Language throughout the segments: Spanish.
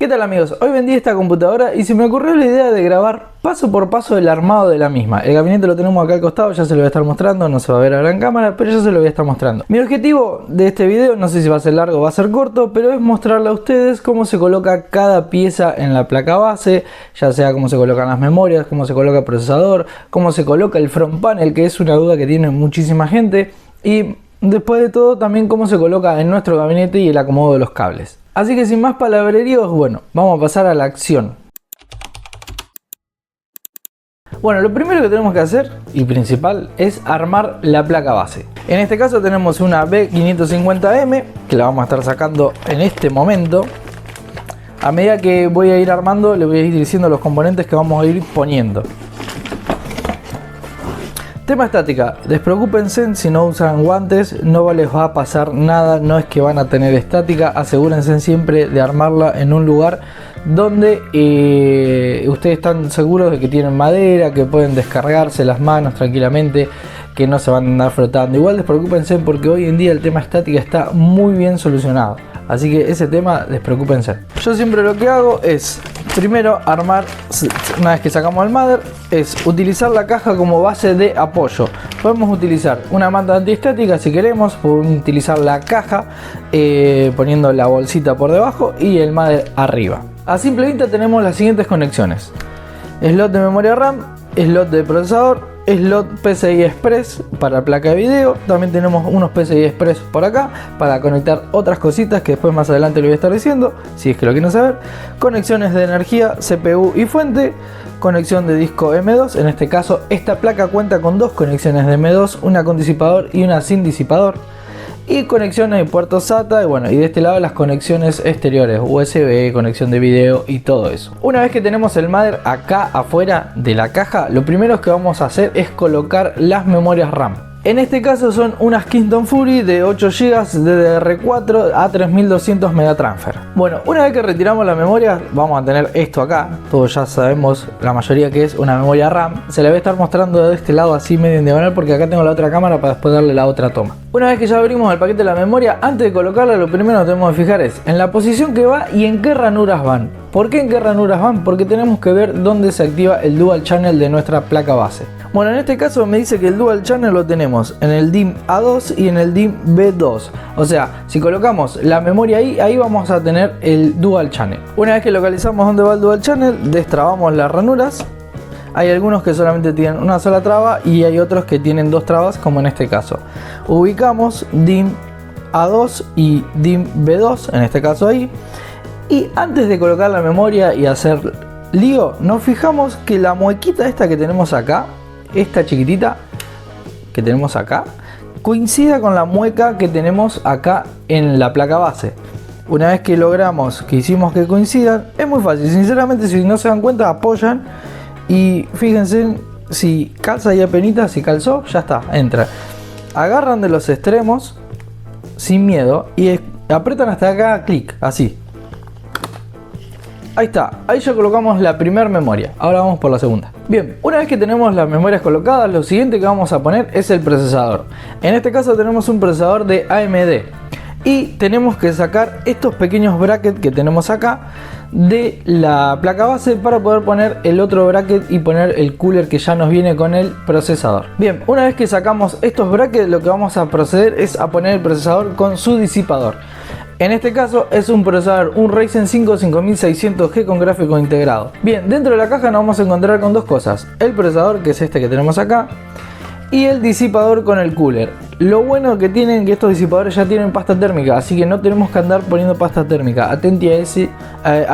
¿Qué tal amigos? Hoy vendí esta computadora y se me ocurrió la idea de grabar paso por paso el armado de la misma. El gabinete lo tenemos acá al costado, ya se lo voy a estar mostrando, no se va a ver ahora en cámara, pero ya se lo voy a estar mostrando. Mi objetivo de este video, no sé si va a ser largo o va a ser corto, pero es mostrarle a ustedes cómo se coloca cada pieza en la placa base, ya sea cómo se colocan las memorias, cómo se coloca el procesador, cómo se coloca el front panel, que es una duda que tiene muchísima gente, y después de todo también cómo se coloca en nuestro gabinete y el acomodo de los cables. Así que sin más palabreríos, bueno, vamos a pasar a la acción. Bueno, lo primero que tenemos que hacer, y principal, es armar la placa base. En este caso tenemos una B550M, que la vamos a estar sacando en este momento. A medida que voy a ir armando, le voy a ir diciendo los componentes que vamos a ir poniendo. Tema estática, despreocúpense si no usan guantes, no les va a pasar nada, no es que van a tener estática, asegúrense siempre de armarla en un lugar donde ustedes están seguros de que tienen madera, que pueden descargarse las manos tranquilamente, que no se van a andar frotando. Igual despreocúpense porque hoy en día el tema estática está muy bien solucionado, así que ese tema despreocúpense. Yo siempre lo que hago es primero armar, una vez que sacamos el mother, es utilizar la caja como base de apoyo. Podemos utilizar una manta antiestática si queremos, podemos utilizar la caja poniendo la bolsita por debajo y el mother arriba. A simple vista tenemos las siguientes conexiones: slot de memoria RAM, slot de procesador, slot PCI Express para placa de video. También tenemos unos PCI Express por acá para conectar otras cositas que después más adelante lo voy a estar diciendo, si es que lo quieren saber. Conexiones de energía, CPU y fuente. Conexión de disco M2, en este caso esta placa cuenta con dos conexiones de M2, una con disipador y una sin disipador. Y conexiones de puertos SATA, y bueno, y de este lado las conexiones exteriores, USB, conexión de video y todo eso. Una vez que tenemos el mother acá afuera de la caja, lo primero que vamos a hacer es colocar las memorias RAM. En este caso son unas Kingston Fury de 8 GB DDR4 a 3200 MB. Bueno, una vez que retiramos la memoria, vamos a tener esto acá. Todos ya sabemos, la mayoría, que es una memoria RAM. Se la voy a estar mostrando de este lado así medio en diagonal porque acá tengo la otra cámara para después darle la otra toma. Una vez que ya abrimos el paquete de la memoria, antes de colocarla, lo primero que tenemos que fijar es en la posición que va y en qué ranuras van. ¿Por qué en qué ranuras van? Porque tenemos que ver dónde se activa el Dual Channel de nuestra placa base. Bueno, en este caso me dice que el Dual Channel lo tenemos en el DIMM A2 y en el DIMM B2. O sea, si colocamos la memoria ahí vamos a tener el Dual Channel. Una vez que localizamos dónde va el Dual Channel, destrabamos las ranuras. Hay algunos que solamente tienen una sola traba y hay otros que tienen dos trabas, como en este caso. Ubicamos DIMM A2 y DIMM B2, en este caso ahí. Y antes de colocar la memoria y hacer lío, nos fijamos que la muequita esta que tenemos acá, esta chiquitita que tenemos acá, coincida con la mueca que tenemos acá en la placa base. Una vez que logramos que hicimos que coincidan, es muy fácil. Sinceramente, si no se dan cuenta, apoyan y fíjense si calza ahí apenita, si calzó, ya está, entra. Agarran de los extremos sin miedo y apretan hasta acá, clic, así. Ahí está, ahí ya colocamos la primera memoria. Ahora vamos por la segunda. Bien, una vez que tenemos las memorias colocadas, lo siguiente que vamos a poner es el procesador. En este caso tenemos un procesador de AMD. Y tenemos que sacar estos pequeños brackets que tenemos acá de la placa base para poder poner el otro bracket y poner el cooler que ya nos viene con el procesador. Bien, una vez que sacamos estos brackets, lo que vamos a proceder es a poner el procesador con su disipador. En este caso es un procesador, un Ryzen 5 5600G con gráfico integrado. Bien, dentro de la caja nos vamos a encontrar con dos cosas: el procesador, que es este que tenemos acá, y el disipador con el cooler. Lo bueno que tienen que estos disipadores ya tienen pasta térmica, así que no tenemos que andar poniendo pasta térmica. Atenti a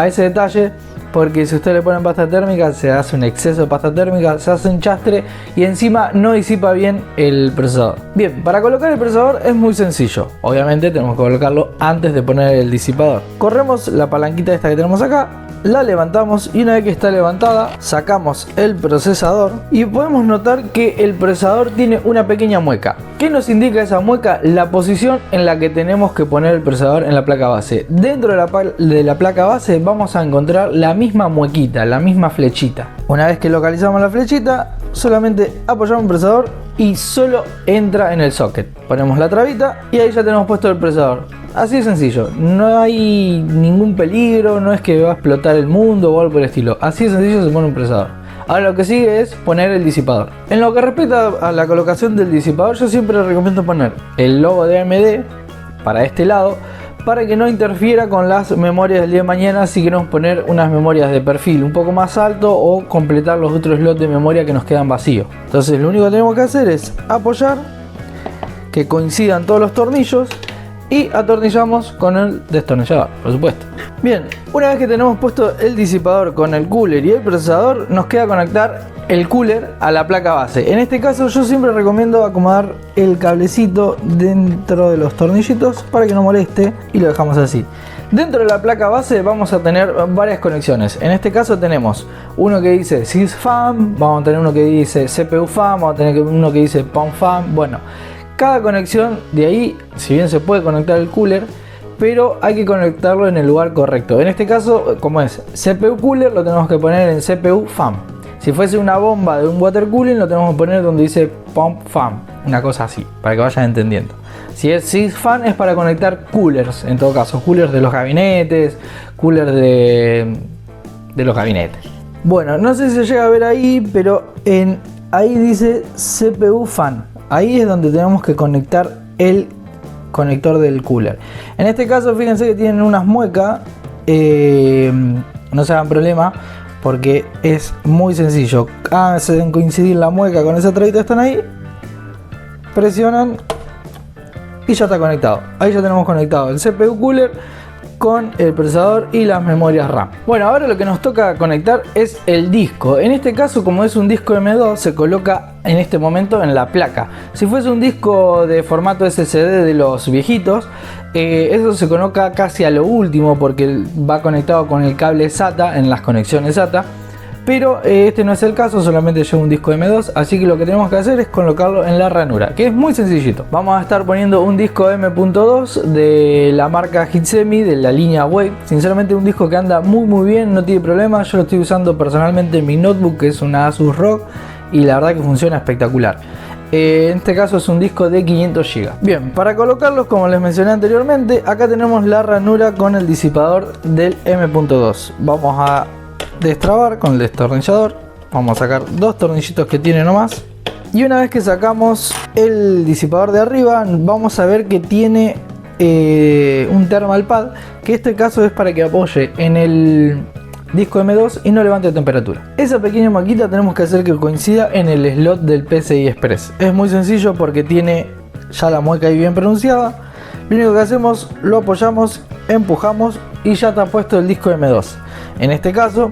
ese detalle, porque si usted le ponen pasta térmica, se hace un exceso de pasta térmica, se hace un chastre y encima no disipa bien el procesador. Bien, para colocar el procesador es muy sencillo. Obviamente tenemos que colocarlo antes de poner el disipador. Corremos la palanquita esta que tenemos acá, la levantamos y una vez que está levantada, sacamos el procesador y podemos notar que el procesador tiene una pequeña mueca. ¿Qué nos indica esa mueca? La posición en la que tenemos que poner el procesador en la placa base. Dentro de la placa base vamos a encontrar la misma muequita, la misma flechita. Una vez que localizamos la flechita, solamente apoyamos el procesador y solo entra en el socket. Ponemos la trabita y ahí ya tenemos puesto el procesador. Así de sencillo, no hay ningún peligro, no es que va a explotar el mundo o algo por el estilo. Así de sencillo se pone un procesador. Ahora lo que sigue es poner el disipador. En lo que respecta a la colocación del disipador, yo siempre recomiendo poner el logo de AMD para este lado, para que no interfiera con las memorias del día de mañana si queremos poner unas memorias de perfil un poco más alto o completar los otros slots de memoria que nos quedan vacíos. Entonces lo único que tenemos que hacer es apoyar, que coincidan todos los tornillos y atornillamos con el destornillador, por supuesto. Bien, una vez que tenemos puesto el disipador con el cooler y el procesador, nos queda conectar el cooler a la placa base. En este caso yo siempre recomiendo acomodar el cablecito dentro de los tornillitos para que no moleste y lo dejamos así. Dentro de la placa base vamos a tener varias conexiones. En este caso tenemos uno que dice SysFAM, vamos a tener uno que dice CPU FAM, vamos a tener uno que dice POM FAM. Bueno, cada conexión de ahí, si bien se puede conectar el cooler, pero hay que conectarlo en el lugar correcto. En este caso, como es CPU cooler, lo tenemos que poner en CPU FAM. Si fuese una bomba de un water cooling, lo tenemos que poner donde dice pump fan, una cosa así, para que vayan entendiendo. Si es SysFan es para conectar coolers, en todo caso, coolers de los gabinetes, coolers de los gabinetes. Bueno, no sé si se llega a ver ahí, pero ahí dice CPU fan. Ahí es donde tenemos que conectar el conector del cooler. En este caso, fíjense que tienen unas muecas, no se hagan problema, porque es muy sencillo. Hacen coincidir la mueca con esa trabita que están ahí, presionan y ya está conectado. Ahí ya tenemos conectado el CPU cooler con el procesador y las memorias RAM. Bueno, ahora lo que nos toca conectar es el disco. En este caso, como es un disco M2, se coloca en este momento en la placa. Si fuese un disco de formato SSD de los viejitos, eso se coloca casi a lo último porque va conectado con el cable SATA en las conexiones SATA. Pero este no es el caso, solamente lleva un disco M2, así que lo que tenemos que hacer es colocarlo en la ranura, que es muy sencillito. Vamos a estar poniendo un disco M.2 de la marca Hitsemi, de la línea Wave. Sinceramente un disco que anda muy bien, no tiene problema. Yo lo estoy usando personalmente en mi notebook, que es una Asus ROG, y la verdad que funciona espectacular. En este caso es un disco de 500 GB. Bien, para colocarlos, como les mencioné anteriormente, acá tenemos la ranura con el disipador del M.2. Vamos a destrabar con el destornillador. Vamos a sacar dos tornillitos que tiene nomás. Y una vez que sacamos el disipador de arriba, vamos a ver que tiene un thermal pad, que en este caso es para que apoye en el disco M2 y no levante temperatura. Esa pequeña maquita tenemos que hacer que coincida en el slot del PCI Express. Es muy sencillo porque tiene ya la mueca ahí bien pronunciada. Lo único que hacemos, lo apoyamos, empujamos y ya está puesto el disco M2. En este caso,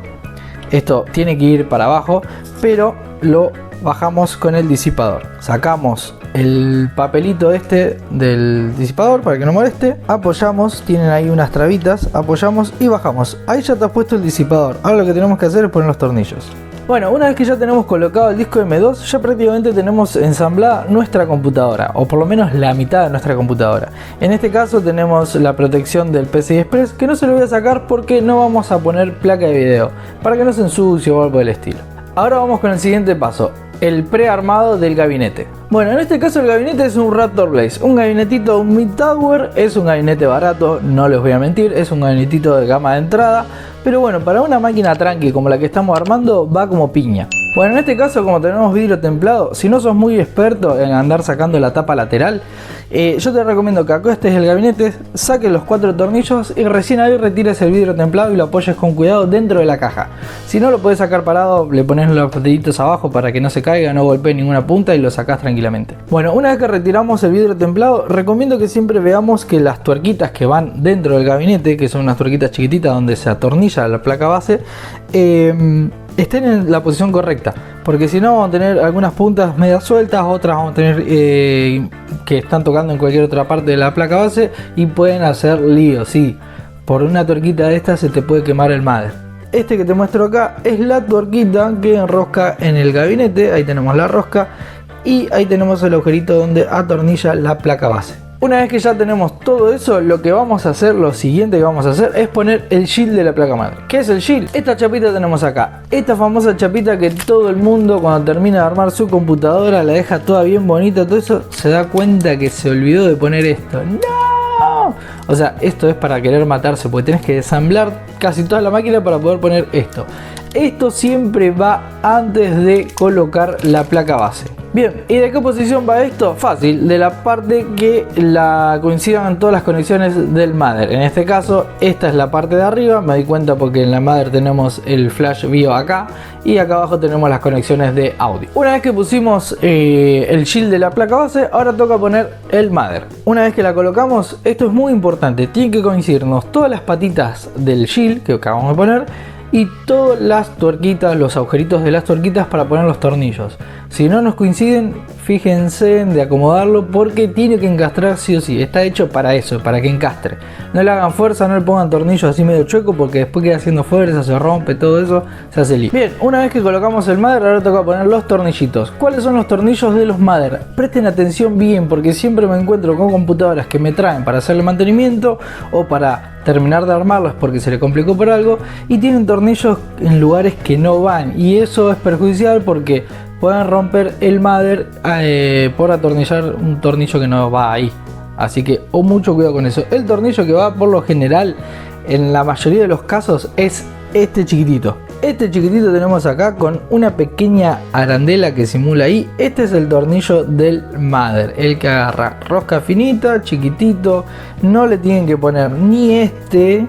esto tiene que ir para abajo, pero lo bajamos con el disipador. Sacamos el papelito este del disipador para que no moleste. Apoyamos, tienen ahí unas trabitas, apoyamos y bajamos. Ahí ya está puesto el disipador. Ahora lo que tenemos que hacer es poner los tornillos. Bueno, una vez que ya tenemos colocado el disco M2, ya prácticamente tenemos ensamblada nuestra computadora, o por lo menos la mitad de nuestra computadora. En este caso tenemos la protección del PCI Express, que no se lo voy a sacar porque no vamos a poner placa de video, para que no se ensucie o algo del estilo. Ahora vamos con el siguiente paso, el prearmado del gabinete. Bueno, en este caso el gabinete es un Raptor Blaze, un gabinetito, un Mid Tower, es un gabinete barato, no les voy a mentir, es un gabinetito de gama de entrada, pero bueno, para una máquina tranqui como la que estamos armando va como piña. Bueno, en este caso, como tenemos vidrio templado, si no sos muy experto en andar sacando la tapa lateral, yo te recomiendo que acostes el gabinete, saques los 4 tornillos y recién ahí retires el vidrio templado y lo apoyes con cuidado dentro de la caja. Si no, lo puedes sacar parado, le pones los deditos abajo para que no se caiga, no golpee ninguna punta y lo sacás tranquilamente. Bueno, una vez que retiramos el vidrio templado, recomiendo que siempre veamos que las tuerquitas que van dentro del gabinete, que son unas tuerquitas chiquititas donde se atornilla la placa base, estén en la posición correcta, porque si no vamos a tener algunas puntas medias sueltas, otras vamos a tener que están tocando en cualquier otra parte de la placa base y pueden hacer lío. Sí, por una tuerquita de estas se te puede quemar el mother. Este que te muestro acá es la tuerquita que enrosca en el gabinete. Ahí tenemos la rosca y ahí tenemos el agujerito donde atornilla la placa base. Una vez que ya tenemos todo eso, lo que vamos a hacer, lo siguiente que vamos a hacer es poner el shield de la placa madre. ¿Qué es el shield? Esta chapita tenemos acá, esta famosa chapita que todo el mundo cuando termina de armar su computadora la deja toda bien bonita, todo eso, se da cuenta que se olvidó de poner esto. ¡No! O sea, esto es para querer matarse, porque tenés que desamblar casi toda la máquina para poder poner esto. Esto siempre va antes de colocar la placa base. Bien, ¿y de qué posición va esto? Fácil, de la parte que coincidan todas las conexiones del mother. En este caso, esta es la parte de arriba, me di cuenta porque en la mother tenemos el flash bio acá y acá abajo tenemos las conexiones de audio. Una vez que pusimos el shield de la placa base, ahora toca poner el mother. Una vez que la colocamos, esto es muy importante, tiene que coincidirnos todas las patitas del shield que acabamos de poner y todas las tuerquitas, los agujeritos de las tuerquitas para poner los tornillos. Si no nos coinciden, fíjense de acomodarlo porque tiene que encastrar sí o sí. Está hecho para eso, para que encastre. No le hagan fuerza, no le pongan tornillos así medio chueco porque después queda haciendo fuerza, se rompe, todo eso se hace lío. Bien, una vez que colocamos el mother, ahora toca poner los tornillitos. ¿Cuáles son los tornillos de los mother? Presten atención bien porque siempre me encuentro con computadoras que me traen para hacerle mantenimiento o para terminar de armarlos porque se le complicó por algo y tienen tornillos en lugares que no van y eso es perjudicial porque pueden romper el mother por atornillar un tornillo que no va ahí. Así que mucho cuidado con eso. El tornillo que va por lo general en la mayoría de los casos es este chiquitito. Este chiquitito tenemos acá con una pequeña arandela que simula ahí. Este es el tornillo del mother, el que agarra rosca finita, chiquitito. No le tienen que poner ni este,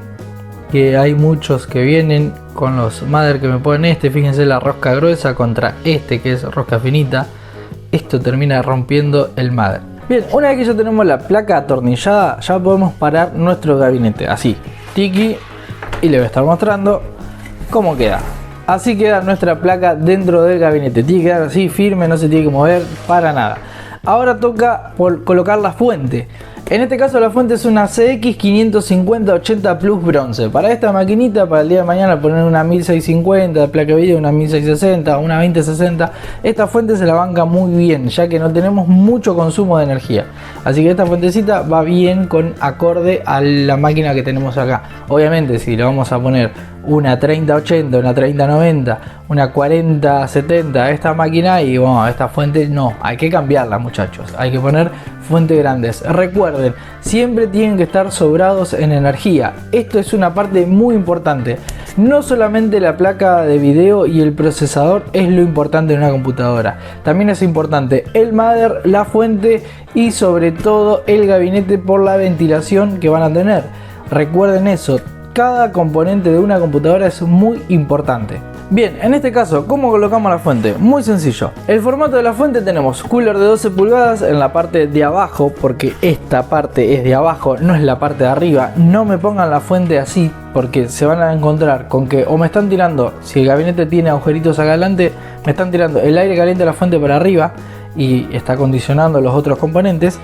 que hay muchos que vienen con los mother que me ponen este. Fíjense la rosca gruesa contra este que es rosca finita. Esto termina rompiendo el mother. Bien, una vez que ya tenemos la placa atornillada, ya podemos parar nuestro gabinete. Así, tiki, y le voy a estar mostrando cómo queda. Así queda nuestra placa dentro del gabinete. Tiene que quedar así firme, no se tiene que mover para nada. Ahora toca colocar la fuente. En este caso la fuente es una CX 550-80 Plus bronce. Para esta maquinita, para el día de mañana poner una 1650 de placa de video, una 1660, una 2060. Esta fuente se la banca muy bien, ya que no tenemos mucho consumo de energía. Así que esta fuentecita va bien con acorde a la máquina que tenemos acá. Obviamente si le vamos a poner una 3080, una 3090, una 4070 a esta máquina y bueno, esta fuente no, hay que cambiarla muchachos, hay que poner fuentes grandes. Recuerden, siempre tienen que estar sobrados en energía. Esto es una parte muy importante. No solamente la placa de video y el procesador es lo importante en una computadora. También es importante el mother, la fuente y sobre todo el gabinete por la ventilación que van a tener. Recuerden eso. Cada componente de una computadora es muy importante. Bien, en este caso, ¿cómo colocamos la fuente? Muy sencillo. El formato de la fuente tenemos cooler de 12 pulgadas en la parte de abajo, porque esta parte es de abajo, no es la parte de arriba. No me pongan la fuente así, porque se van a encontrar con que o me están tirando, si el gabinete tiene agujeritos acá adelante, me están tirando el aire caliente de la fuente para arriba y está condicionando los otros componentes.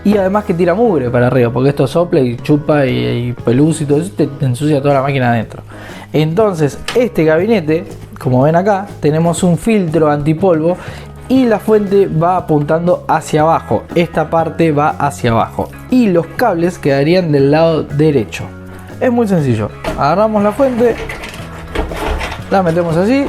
Y además que tira mugre para arriba, porque esto sopla y chupa y pelusa y todo eso, te ensucia toda la máquina adentro. Entonces este gabinete, como ven acá, tenemos un filtro antipolvo y la fuente va apuntando hacia abajo. Esta parte va hacia abajo y los cables quedarían del lado derecho. Es muy sencillo, agarramos la fuente, la metemos así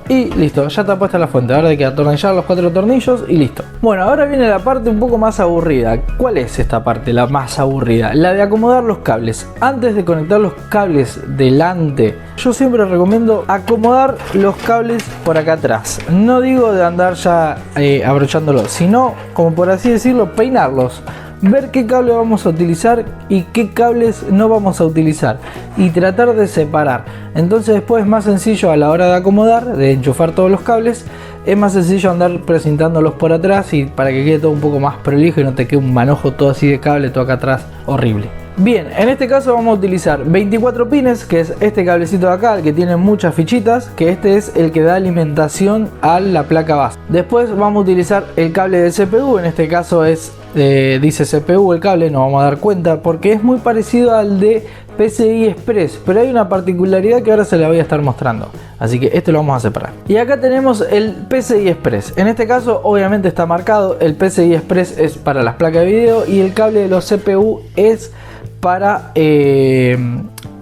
y listo, ya está puesta la fuente. Ahora hay que atornillar los 4 tornillos y listo. Bueno, ahora viene la parte un poco más aburrida. ¿Cuál es esta parte, la más aburrida? La de acomodar los cables. Antes de conectar los cables delante, yo siempre recomiendo acomodar los cables por acá atrás. No digo de andar ya abrochándolos, sino, como por así decirlo, peinarlos. Ver qué cable vamos a utilizar y qué cables no vamos a utilizar y tratar de separar. Entonces después es más sencillo a la hora de acomodar, de enchufar todos los cables, es más sencillo andar presentándolos por atrás y para que quede todo un poco más prolijo y no te quede un manojo todo así de cable todo acá atrás horrible. Bien, en este caso vamos a utilizar 24 pines, que es este cablecito de acá, el que tiene muchas fichitas, que este es el que da alimentación a la placa base. Después vamos a utilizar el cable de CPU, en este caso es dice CPU el cable, nos vamos a dar cuenta porque es muy parecido al de PCI Express, pero hay una particularidad que ahora se la voy a estar mostrando, así que esto lo vamos a separar. Y acá tenemos el PCI Express. En este caso obviamente está marcado, el PCI Express es para las placas de video y el cable de los CPU es para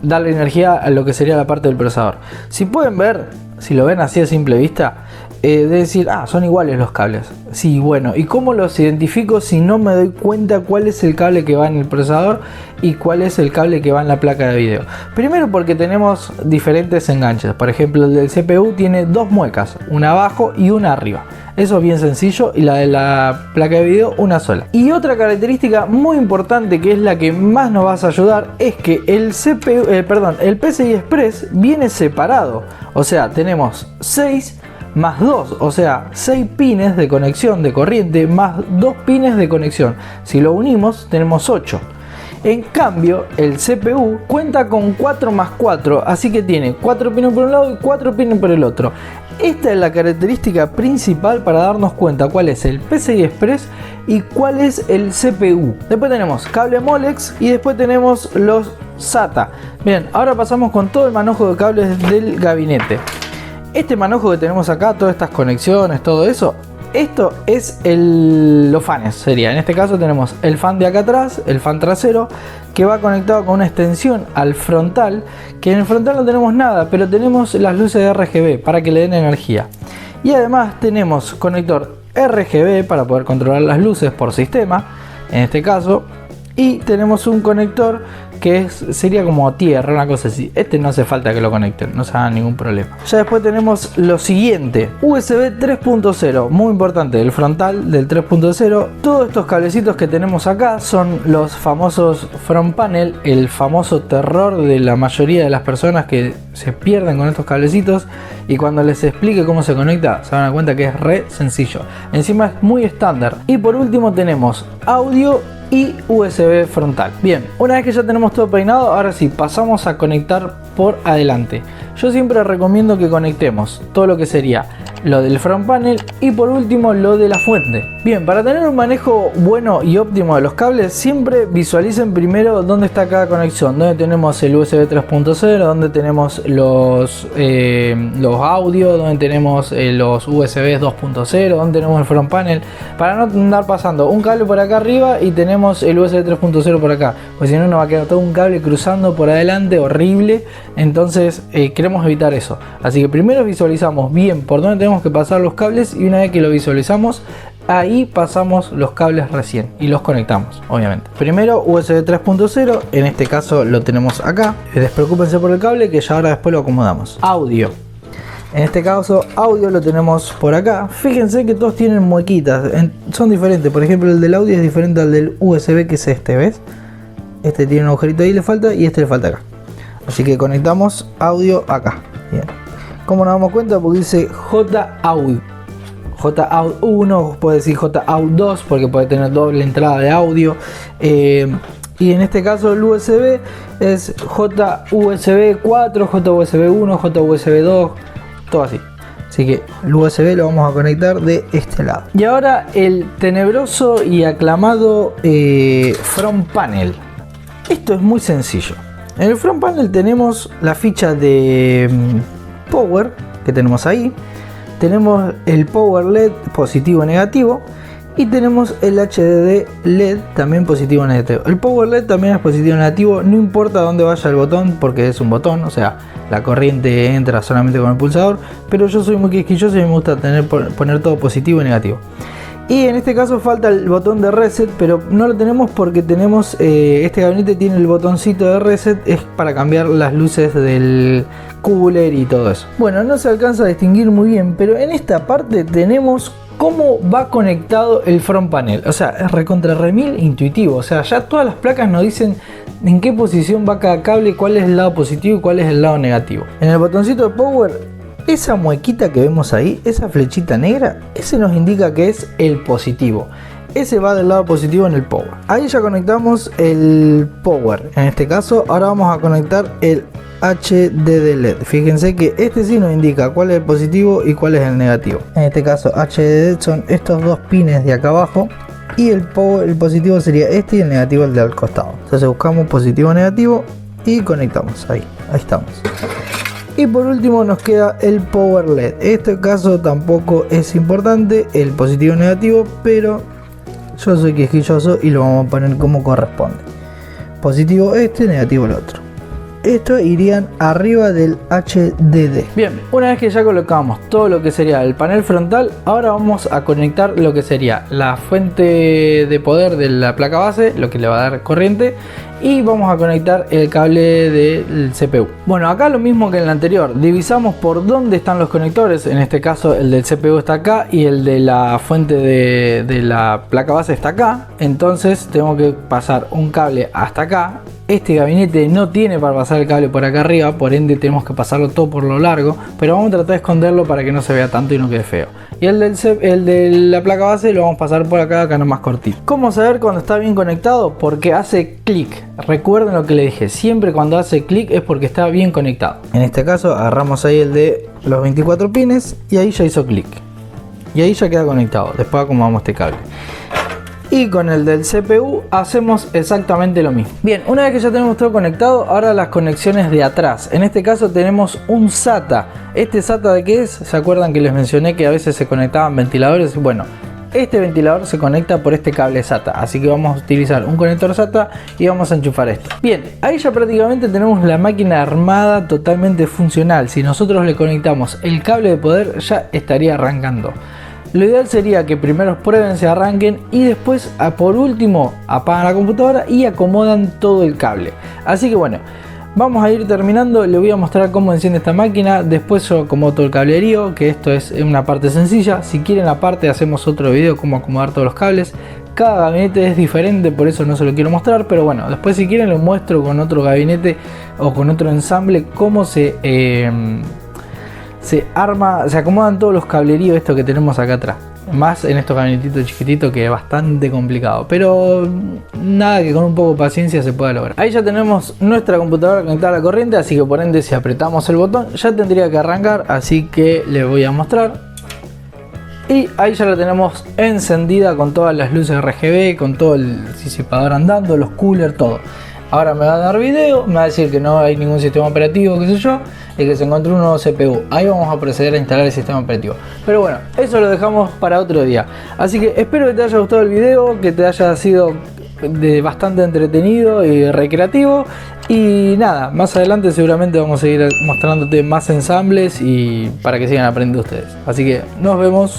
darle energía a lo que sería la parte del procesador. Si pueden ver, si lo ven así a simple vista, de decir, son iguales los cables. Sí, bueno, ¿y cómo los identifico si no me doy cuenta cuál es el cable que va en el procesador y cuál es el cable que va en la placa de video? Primero porque tenemos diferentes enganches. Por ejemplo, el del CPU tiene dos muecas, una abajo y una arriba. Eso es bien sencillo, y la de la placa de video una sola. Y otra característica muy importante, que es la que más nos va a ayudar, es que el el PCI Express viene separado. O sea, tenemos 6 más 2, o sea, 6 pines de conexión de corriente más 2 pines de conexión. Si lo unimos, tenemos 8. En cambio, el CPU cuenta con 4 más 4, así que tiene 4 pines por un lado y 4 pines por el otro. Esta es la característica principal para darnos cuenta cuál es el PCI Express y cuál es el CPU. Después tenemos cable Molex y después tenemos los SATA. Bien, ahora pasamos con todo el manojo de cables del gabinete. Este manojo que tenemos acá, todas estas conexiones, todo eso, esto es los fans, sería. En este caso tenemos el fan de acá atrás, el fan trasero, que va conectado con una extensión al frontal, que en el frontal no tenemos nada, pero tenemos las luces de RGB para que le den energía. Y además tenemos conector RGB para poder controlar las luces por sistema, en este caso. Y tenemos un conector que sería como tierra, una cosa así. Este no hace falta que lo conecten, no se haga ningún problema. Ya después tenemos lo siguiente, USB 3.0, muy importante, el frontal del 3.0. Todos estos cablecitos que tenemos acá son los famosos front panel, el famoso terror de la mayoría de las personas que se pierden con estos cablecitos, y cuando les explique cómo se conecta se van a dar cuenta que es re sencillo. Encima es muy estándar. Y por último tenemos audio y USB frontal. Bien, una vez que ya tenemos todo peinado, ahora sí, pasamos a conectar por adelante. Yo siempre recomiendo que conectemos todo lo que sería lo del front panel y por último lo de la fuente. Bien, para tener un manejo bueno y óptimo de los cables, siempre visualicen primero dónde está cada conexión, dónde tenemos el USB 3.0, dónde tenemos los audio, dónde tenemos los USB 2.0, dónde tenemos el front panel, para no andar pasando un cable por acá arriba y tenemos el USB 3.0 por acá, pues si no nos va a quedar todo un cable cruzando por adelante horrible. Entonces queremos evitar eso, así que primero visualizamos bien por dónde tenemos que pasar los cables, y una vez que lo visualizamos, ahí pasamos los cables recién y los conectamos, obviamente. Primero USB 3.0, en este caso lo tenemos acá. Despreocúpense por el cable, que ya ahora después lo acomodamos. Audio, en este caso audio lo tenemos por acá. Fíjense que todos tienen muequitas, son diferentes. Por ejemplo, el del audio es diferente al del USB, que es este, ¿ves? Este tiene un agujerito ahí, le falta, y este le falta acá. Así que conectamos audio acá. Bien. ¿Cómo nos damos cuenta? Porque dice JAUD. JAUD 1, puede decir JAUD 2 porque puede tener doble entrada de audio. Y en este caso el USB es JUSB 4, JUSB 1, JUSB 2, todo así. Así que el USB lo vamos a conectar de este lado. Y ahora el tenebroso y aclamado front panel. Esto es muy sencillo. En el front panel tenemos la ficha de power que tenemos ahí. Tenemos el power LED positivo y negativo. Y tenemos el HDD LED también positivo y negativo. El power LED también es positivo y negativo. No importa dónde vaya el botón, porque es un botón. O sea, la corriente entra solamente con el pulsador. Pero yo soy muy quisquilloso y me gusta poner todo positivo y negativo. Y en este caso falta el botón de reset, pero no lo tenemos porque tenemos este gabinete tiene el botoncito de reset, es para cambiar las luces del cooler y todo eso. Bueno, no se alcanza a distinguir muy bien, pero en esta parte tenemos cómo va conectado el front panel. O sea, es recontra remil intuitivo. O sea, ya todas las placas nos dicen en qué posición va cada cable, cuál es el lado positivo y cuál es el lado negativo. En el botoncito de power, esa muequita que vemos ahí, esa flechita negra, ese nos indica que es el positivo. Ese va del lado positivo en el power. Ahí ya conectamos el power. En este caso, ahora vamos a conectar el HDD LED. Fíjense que este sí nos indica cuál es el positivo y cuál es el negativo. En este caso, HDD son estos dos pines de acá abajo. y el positivo sería este y el negativo el del costado. Entonces buscamos positivo negativo y conectamos ahí estamos. Y por último nos queda el power LED. Este caso tampoco es importante el positivo negativo, pero yo soy quisquilloso y lo vamos a poner como corresponde. Positivo este, negativo el otro. Estos irían arriba del HDD. Bien, una vez que ya colocamos todo lo que sería el panel frontal, ahora vamos a conectar lo que sería la fuente de poder de la placa base, lo que le va a dar corriente, y vamos a conectar el cable del CPU. Bueno, acá lo mismo que en el anterior, divisamos por dónde están los conectores. En este caso el del CPU está acá y el de la fuente de la placa base está acá. Entonces tengo que pasar un cable hasta acá. Este gabinete no tiene para pasar el cable por acá arriba, por ende tenemos que pasarlo todo por lo largo, pero vamos a tratar de esconderlo para que no se vea tanto y no quede feo. Y el de la placa base lo vamos a pasar por acá nomás cortito. ¿Cómo saber cuando está bien conectado? Porque hace clic. Recuerden lo que le dije, siempre cuando hace clic es porque está bien conectado. En este caso agarramos ahí el de los 24 pines y ahí ya hizo clic. Y ahí ya queda conectado. Después acomodamos este cable. Y con el del CPU hacemos exactamente lo mismo. Bien, una vez que ya tenemos todo conectado, ahora las conexiones de atrás. En este caso tenemos un SATA. ¿Este SATA de qué es? ¿Se acuerdan que les mencioné que a veces se conectaban ventiladores? Bueno, este ventilador se conecta por este cable SATA. Así que vamos a utilizar un conector SATA y vamos a enchufar esto. Bien, ahí ya prácticamente tenemos la máquina armada totalmente funcional. Si nosotros le conectamos el cable de poder, ya estaría arrancando. Lo ideal sería que primero prueben, se arranquen y después por último apagan la computadora y acomodan todo el cable. Así que bueno, vamos a ir terminando. Les voy a mostrar cómo enciende esta máquina. Después yo acomodo todo el cablerío, que esto es una parte sencilla. Si quieren aparte hacemos otro video cómo acomodar todos los cables. Cada gabinete es diferente, por eso no se lo quiero mostrar, pero bueno, después si quieren les muestro con otro gabinete o con otro ensamble cómo se arma, se acomodan todos los cableríos esto que tenemos acá atrás. Más en estos gabinetitos chiquititos que es bastante complicado, pero nada, que con un poco de paciencia se pueda lograr. Ahí ya tenemos nuestra computadora conectada a la corriente, así que por ende si apretamos el botón ya tendría que arrancar, así que les voy a mostrar. Y ahí ya la tenemos encendida con todas las luces RGB, con todo el disipador andando, los coolers, todo. Ahora me va a dar video, me va a decir que no hay ningún sistema operativo, qué sé yo, y que se encontró un nuevo CPU. Ahí vamos a proceder a instalar el sistema operativo. Pero bueno, eso lo dejamos para otro día. Así que espero que te haya gustado el video, que te haya sido bastante entretenido y recreativo. Y nada, más adelante seguramente vamos a seguir mostrándote más ensambles y para que sigan aprendiendo ustedes. Así que nos vemos.